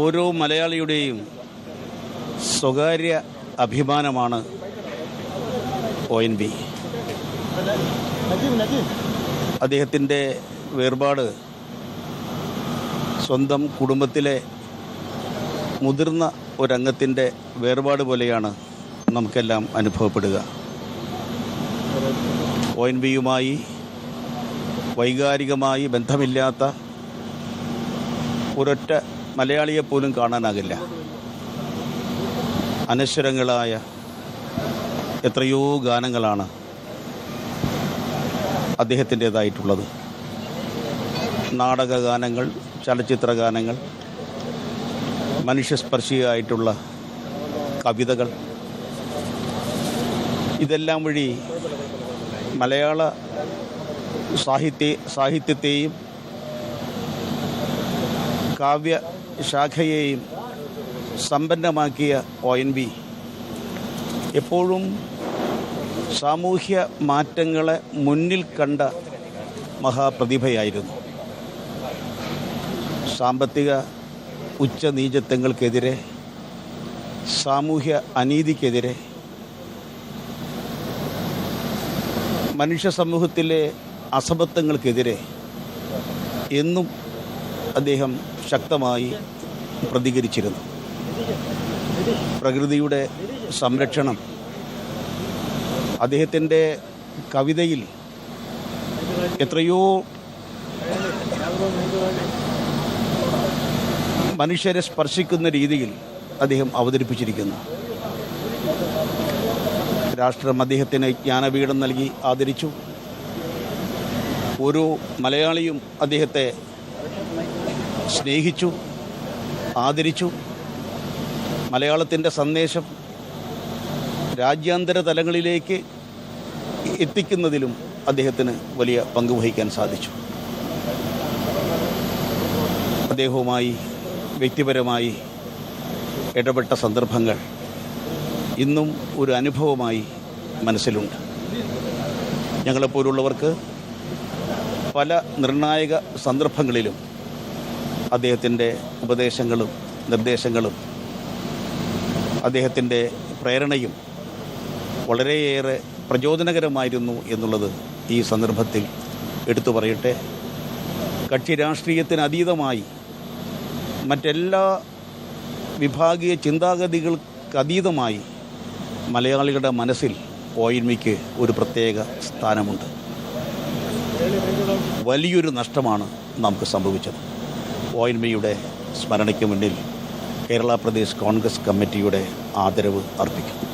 ഓരോ മലയാളിയുടെയും സ്വകാര്യ അഭിമാനമാണ് ONV. അദ്ദേഹത്തിൻ്റെ വേർപാട് സ്വന്തം കുടുംബത്തിലെ മുതിർന്ന ഒരംഗത്തിൻ്റെ വേർപാട് പോലെയാണ് നമുക്കെല്ലാം അനുഭവപ്പെടുക. ONVയുമായി വൈകാരികമായി ബന്ധമില്ലാത്ത ഒരൊറ്റ മലയാളിയെപ്പോലും കാണാനാകില്ല. അനശ്വരങ്ങളായ എത്രയോ ഗാനങ്ങളാണ് അദ്ദേഹത്തിൻ്റേതായിട്ടുള്ളത്. നാടക ഗാനങ്ങൾ, ചലച്ചിത്ര ഗാനങ്ങൾ, മനുഷ്യസ്പർശിയായിട്ടുള്ള കവിതകൾ, ഇതെല്ലാം വഴി മലയാള സാഹിത്യത്തെയും കാവ്യശാഖയെയും സമ്പന്നമാക്കിയ ONV എപ്പോഴും സാമൂഹ്യ മാറ്റങ്ങളെ മുന്നിൽ കണ്ട മഹാപ്രതിഭയായിരുന്നു. സാമ്പത്തിക ഉച്ചനീചത്വങ്ങൾക്കെതിരെ, സാമൂഹ്യ അനീതിക്കെതിരെ, മനുഷ്യ സമൂഹത്തിലെ അസമത്വങ്ങൾക്കെതിരെ എന്നും അദ്ദേഹം ശക്തമായി പ്രതികരിച്ചിരുന്നു. പ്രകൃതിയുടെ സംരക്ഷണം അദ്ദേഹത്തിൻ്റെ കവിതയിൽ എത്രയോ മനുഷ്യരെ സ്പർശിക്കുന്ന രീതിയിൽ അദ്ദേഹം അവതരിപ്പിച്ചിരിക്കുന്നു. രാഷ്ട്രം അദ്ദേഹത്തിന് ജ്ഞാനപീഠം നൽകി ആദരിച്ചു. ഓരോ മലയാളിയും അദ്ദേഹത്തെ സ്നേഹിച്ചു, ആദരിച്ചു. മലയാളത്തിൻ്റെ സന്ദേശം രാജ്യാന്തര തലങ്ങളിലേക്ക് എത്തിക്കുന്നതിലും അദ്ദേഹത്തിന് വലിയ പങ്ക് വഹിക്കാൻ സാധിച്ചു. അദ്ദേഹവുമായി വ്യക്തിപരമായി ഇടപെട്ട സന്ദർഭങ്ങൾ ഇന്നും ഒരു അനുഭവമായി മനസ്സിലുണ്ട്. ഞങ്ങളെപ്പോലുള്ളവർക്ക് പല നിർണായക സന്ദർഭങ്ങളിലും അദ്ദേഹത്തിൻ്റെ ഉപദേശങ്ങളും നിർദ്ദേശങ്ങളും അദ്ദേഹത്തിൻ്റെ പ്രേരണയും വളരെയേറെ പ്രചോദനകരമായിരുന്നു എന്നുള്ളത് ഈ സന്ദർഭത്തിൽ എടുത്തു പറയട്ടെ. കക്ഷി രാഷ്ട്രീയത്തിന് അതീതമായി മറ്റെല്ലാ വിഭാഗീയ ചിന്താഗതികൾക്കതീതമായി മലയാളികളുടെ മനസ്സിൽ ONVക്ക് ഒരു പ്രത്യേക സ്ഥാനമുണ്ട്. വലിയൊരു നഷ്ടമാണ് നമുക്ക് സംഭവിച്ചത്. ONVയുടെ സ്മരണയ്ക്ക് മുന്നിൽ കേരള പ്രദേശ് കോൺഗ്രസ് കമ്മിറ്റിയുടെ ആദരവ് അർപ്പിക്കും.